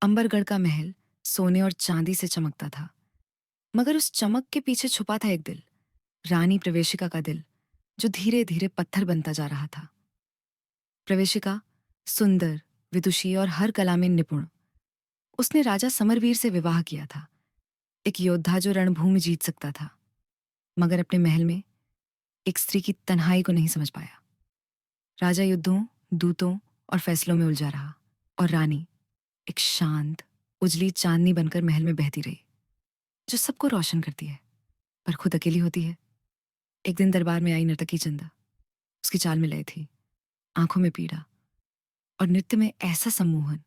अंबरगढ़ का महल सोने और चांदी से चमकता था, मगर उस चमक के पीछे छुपा था एक दिल, रानी प्रवेशिका का दिल, जो धीरे धीरे पत्थर बनता जा रहा था। प्रवेशिका सुंदर, विदुषी और हर कला में निपुण। उसने राजा समरवीर से विवाह किया था, एक योद्धा जो रणभूमि जीत सकता था, मगर अपने महल में एक स्त्री की तन्हाई को नहीं समझ पाया। राजा युद्धों, दूतों और फैसलों में उलझा रहा, और रानी एक शांत, उजली चांदनी बनकर महल में बहती रही, जो सबको रोशन करती है पर खुद अकेली होती है। एक दिन दरबार में आई नर्तकी चंदा। उसकी चाल में लय थी, आंखों में पीड़ा, और नृत्य में ऐसा सम्मोहन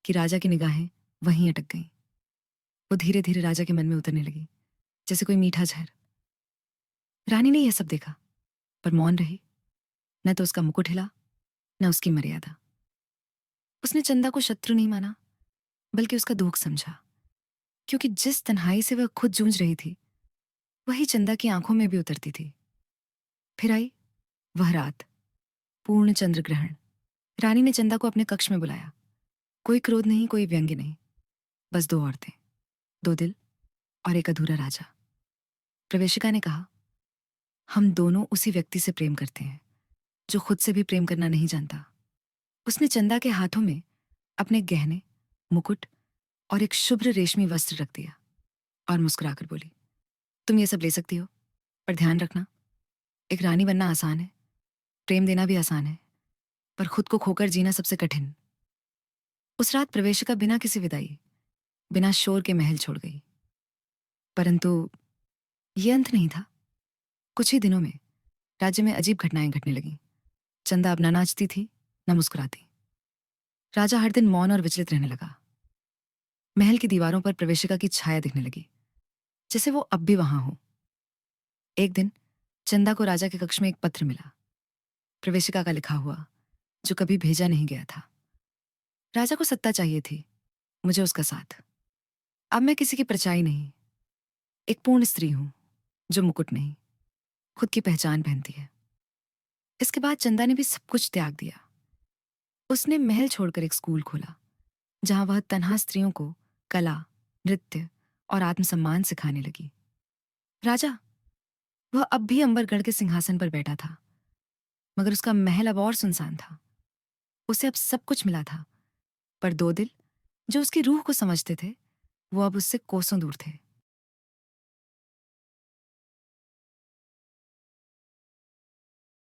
कि राजा की निगाहें वहीं अटक गईं। वो धीरे धीरे राजा के मन में उतरने लगी, जैसे कोई मीठा जहर। रानी ने यह सब देखा, पर मौन रही। न तो उसका मुकुट हिला, न उसकी मर्यादा। उसने चंदा को शत्रु नहीं माना, बल्कि उसका दुख समझा, क्योंकि जिस तन्हाई से वह खुद जूझ रही थी, वही चंदा की आंखों में भी उतरती थी। फिर आई वह रात, पूर्ण चंद्र ग्रहण। रानी ने चंदा को अपने कक्ष में बुलाया। कोई क्रोध नहीं, कोई व्यंग्य नहीं, बस दो औरतें, दो दिल और एक अधूरा राजा। प्रवेशिका ने कहा, हम दोनों उसी व्यक्ति से प्रेम करते हैं, जो खुद से भी प्रेम करना नहीं जानता। उसने चंदा के हाथों में अपने गहने, मुकुट और एक शुभ्र रेशमी वस्त्र रख दिया, और मुस्कुराकर बोली, तुम ये सब ले सकती हो, पर ध्यान रखना, एक रानी बनना आसान है, प्रेम देना भी आसान है, पर खुद को खोकर जीना सबसे कठिन। उस रात प्रवेशिका बिना किसी विदाई, बिना शोर के महल छोड़ गई। परंतु ये अंत नहीं था। कुछ ही दिनों में राज्य में अजीब घटनाएं घटने लगीं। चंदा अब न नाचती थी, न मुस्कुराती। राजा हर दिन मौन और विचलित रहने लगा। महल की दीवारों पर प्रवेशिका की छाया दिखने लगी, जैसे वो अब भी वहां हो। एक दिन चंदा को राजा के कक्ष में एक पत्र मिला, प्रवेशिका का लिखा हुआ, जो कभी भेजा नहीं गया था। राजा को सत्ता चाहिए थी, मुझे उसका साथ। अब मैं किसी की परछाई नहीं, एक पूर्ण स्त्री हूं, जो मुकुट नहीं, खुद की पहचान पहनती है। इसके बाद चंदा ने भी सब कुछ त्याग दिया। उसने महल छोड़कर एक स्कूल खोला, जहां वह तन्हा स्त्रियों को कला, नृत्य और आत्मसम्मान सिखाने लगी। राजा, वह अब भी अंबरगढ़ के सिंहासन पर बैठा था, मगर उसका महल अब और सुनसान था। उसे अब सब कुछ मिला था, पर दो दिल, जो उसकी रूह को समझते थे, वो अब उससे कोसों दूर थे।